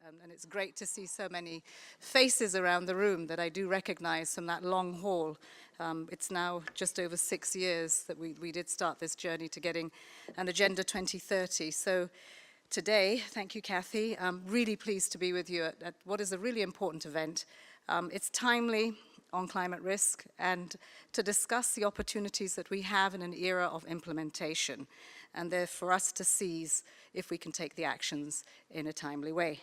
And it's great to see so many faces around the room that I do recognize from that long haul. It's now just over 6 years that we did start this journey to getting an Agenda 2030. So today, thank you, Kathy. I'm really pleased to be with you at what is a really important event. It's timely on climate risk and to discuss the opportunities that we have in an era of implementation, and they're for us to seize if we can take the actions in a timely way.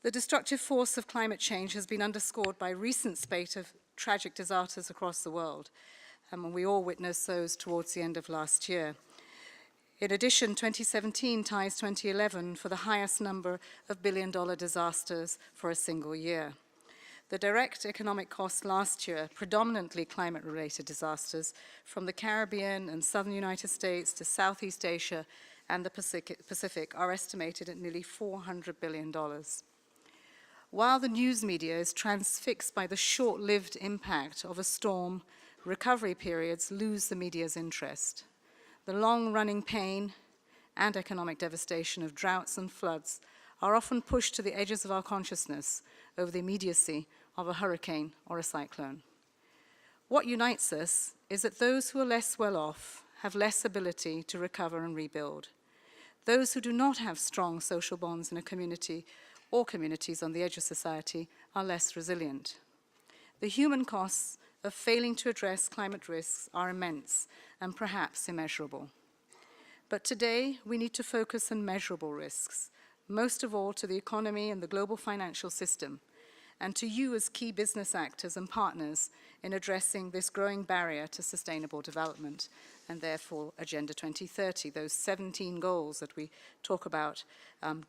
The destructive force of climate change has been underscored by a recent spate of tragic disasters across the world, and we all witnessed those towards the end of last year. In addition, 2017 ties 2011 for the highest number of billion-dollar disasters for a single year. The direct economic costs last year, predominantly climate-related disasters, from the Caribbean and southern United States to Southeast Asia and the Pacific, are estimated at nearly $400 billion. While the news media is transfixed by the short-lived impact of a storm, recovery periods lose the media's interest. The long-running pain and economic devastation of droughts and floods are often pushed to the edges of our consciousness over the immediacy of a hurricane or a cyclone. What unites us is that those who are less well off have less ability to recover and rebuild. Those who do not have strong social bonds in a community or communities on the edge of society are less resilient. The human costs of failing to address climate risks are immense and perhaps immeasurable. But today, we need to focus on measurable risks, most of all to the economy and the global financial system, and to you as key business actors and partners in addressing this growing barrier to sustainable development, and therefore Agenda 2030, those 17 goals that we talk about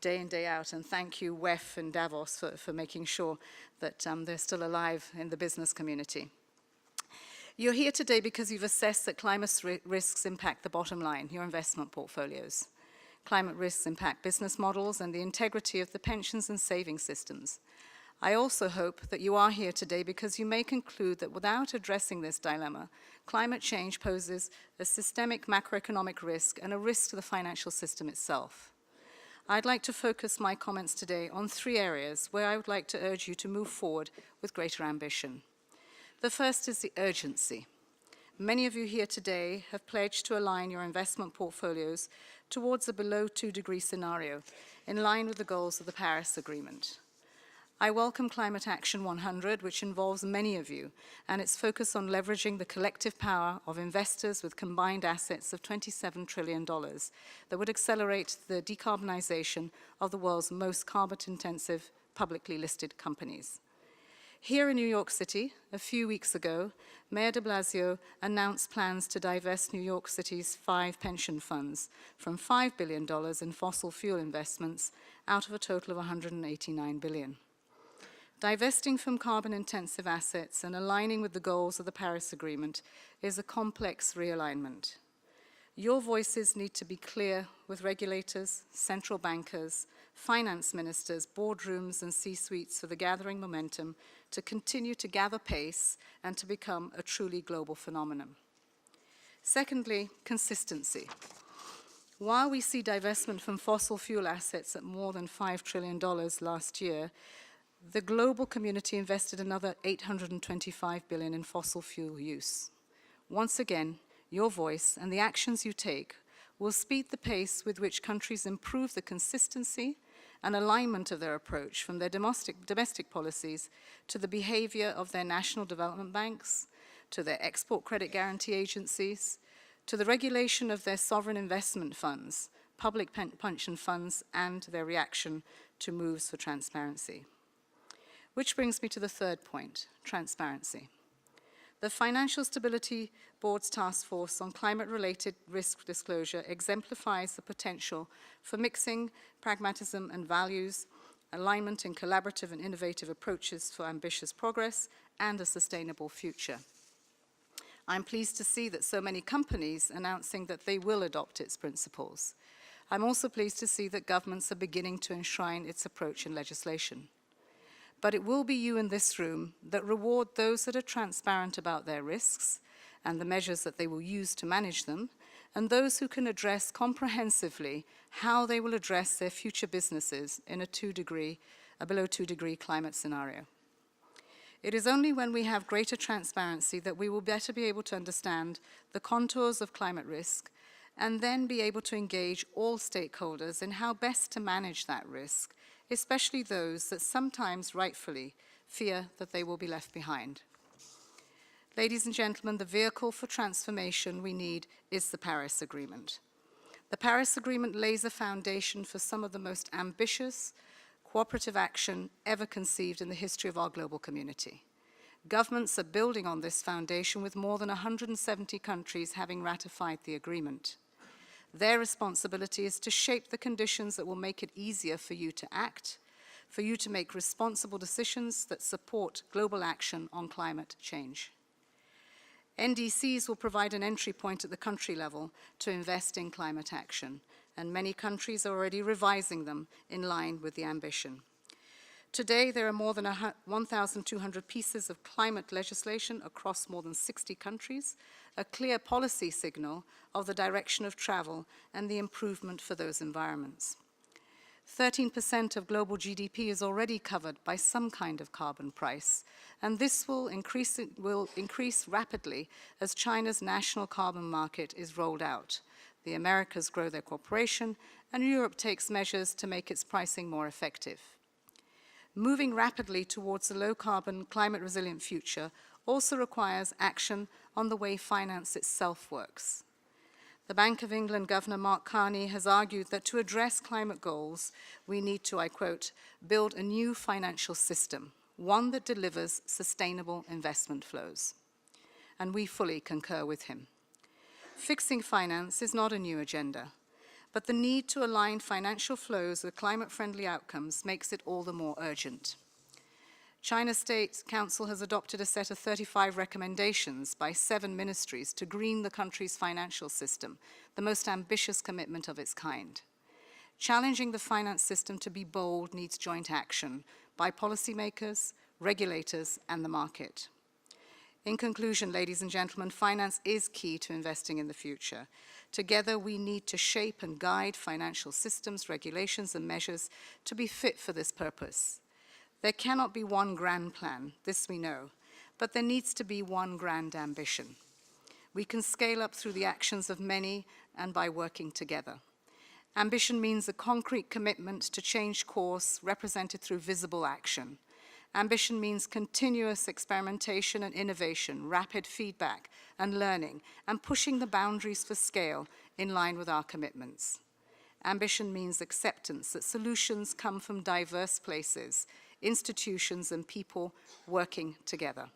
day in, day out. And thank you, WEF and Davos, for making sure that they're still alive in the business community. You're here today because you've assessed that climate risks impact the bottom line, your investment portfolios. Climate risks impact business models and the integrity of the pensions and saving systems. I also hope that you are here today because you may conclude that without addressing this dilemma, climate change poses a systemic macroeconomic risk and a risk to the financial system itself. I'd like to focus my comments today on 3 areas where I would like to urge you to move forward with greater ambition. The first is the urgency. Many of you here today have pledged to align your investment portfolios towards a below 2-degree scenario, in line with the goals of the Paris Agreement. I welcome Climate Action 100, which involves many of you, and its focus on leveraging the collective power of investors with combined assets of $27 trillion that would accelerate the decarbonization of the world's most carbon-intensive publicly listed companies. Here in New York City, a few weeks ago, Mayor de Blasio announced plans to divest New York City's 5 pension funds from $5 billion in fossil fuel investments out of a total of $189 billion. Divesting from carbon-intensive assets and aligning with the goals of the Paris Agreement is a complex realignment. Your voices need to be clear with regulators, central bankers, finance ministers, boardrooms, and C-suites for the gathering momentum to continue to gather pace and to become a truly global phenomenon. Secondly, consistency. While we see divestment from fossil fuel assets at more than $5 trillion last year, the global community invested another $825 billion in fossil fuel use. Once again, your voice and the actions you take will speed the pace with which countries improve the consistency and alignment of their approach from their domestic policies to the behavior of their national development banks, to their export credit guarantee agencies, to the regulation of their sovereign investment funds, public pension funds, and their reaction to moves for transparency. Which brings me to the third point, transparency. The Financial Stability Board's task force on climate-related risk disclosure exemplifies the potential for mixing pragmatism and values, alignment in collaborative and innovative approaches for ambitious progress and a sustainable future. I'm pleased to see that so many companies announcing that they will adopt its principles. I'm also pleased to see that governments are beginning to enshrine its approach in legislation. But it will be you in this room that reward those that are transparent about their risks and the measures that they will use to manage them, and those who can address comprehensively how they will address their future businesses in a 2-degree a below 2-degree climate scenario. It is only when we have greater transparency that we will better be able to understand the contours of climate risk and then be able to engage all stakeholders in how best to manage that risk, especially those that sometimes rightfully fear that they will be left behind. Ladies and gentlemen, the vehicle for transformation we need is the Paris Agreement. The Paris Agreement lays a foundation for some of the most ambitious cooperative action ever conceived in the history of our global community. Governments are building on this foundation with more than 170 countries having ratified the agreement. Their responsibility is to shape the conditions that will make it easier for you to act, for you to make responsible decisions that support global action on climate change. NDCs will provide an entry point at the country level to invest in climate action, and many countries are already revising them in line with the ambition. Today, there are more than 1,200 pieces of climate legislation across more than 60 countries, a clear policy signal of the direction of travel and the improvement for those environments. 13% of global GDP is already covered by some kind of carbon price, and this will increase rapidly as China's national carbon market is rolled out. The Americas grow their cooperation, and Europe takes measures to make its pricing more effective. Moving rapidly towards a low-carbon, climate-resilient future also requires action on the way finance itself works. The Bank of England Governor Mark Carney has argued that to address climate goals, we need to, I quote, build a new financial system, one that delivers sustainable investment flows. And we fully concur with him. Fixing finance is not a new agenda, but the need to align financial flows with climate-friendly outcomes makes it all the more urgent. China State Council has adopted a set of 35 recommendations by 7 ministries to green the country's financial system, the most ambitious commitment of its kind. Challenging the finance system to be bold needs joint action by policymakers, regulators, and the market. In conclusion, ladies and gentlemen, finance is key to investing in the future. Together, we need to shape and guide financial systems, regulations, and measures to be fit for this purpose. There cannot be one grand plan, this we know, but there needs to be one grand ambition. We can scale up through the actions of many and by working together. Ambition means a concrete commitment to change course represented through visible action. Ambition means continuous experimentation and innovation, rapid feedback and learning, and pushing the boundaries for scale in line with our commitments. Ambition means acceptance that solutions come from diverse places, institutions and people working together.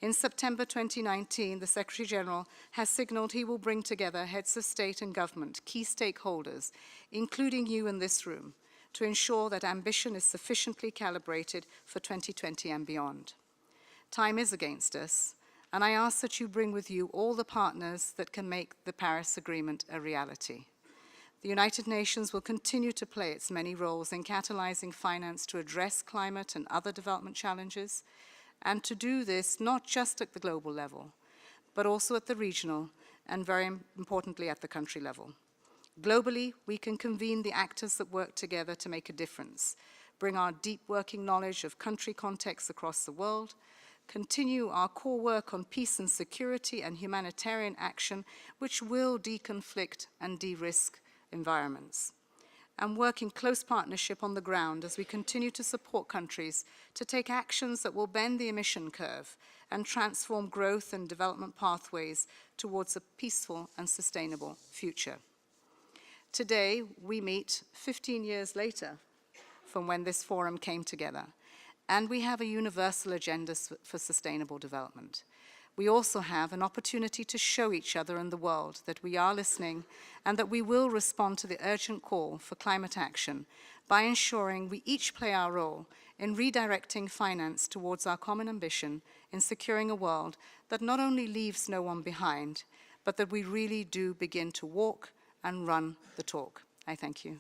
In September 2019, the Secretary General has signaled he will bring together heads of state and government, key stakeholders, including you in this room, to ensure that ambition is sufficiently calibrated for 2020 and beyond. Time is against us, and I ask that you bring with you all the partners that can make the Paris Agreement a reality. The United Nations will continue to play its many roles in catalyzing finance to address climate and other development challenges, and to do this not just at the global level, but also at the regional and, very importantly, at the country level. Globally, we can convene the actors that work together to make a difference, bring our deep working knowledge of country contexts across the world, continue our core work on peace and security and humanitarian action, which will deconflict and de-risk environments, and work in close partnership on the ground as we continue to support countries to take actions that will bend the emission curve and transform growth and development pathways towards a peaceful and sustainable future. Today, we meet 15 years later from when this forum came together, and we have a universal agenda for sustainable development. We also have an opportunity to show each other and the world that we are listening and that we will respond to the urgent call for climate action by ensuring we each play our role in redirecting finance towards our common ambition in securing a world that not only leaves no one behind, but that we really do begin to walk and run the talk. I thank you.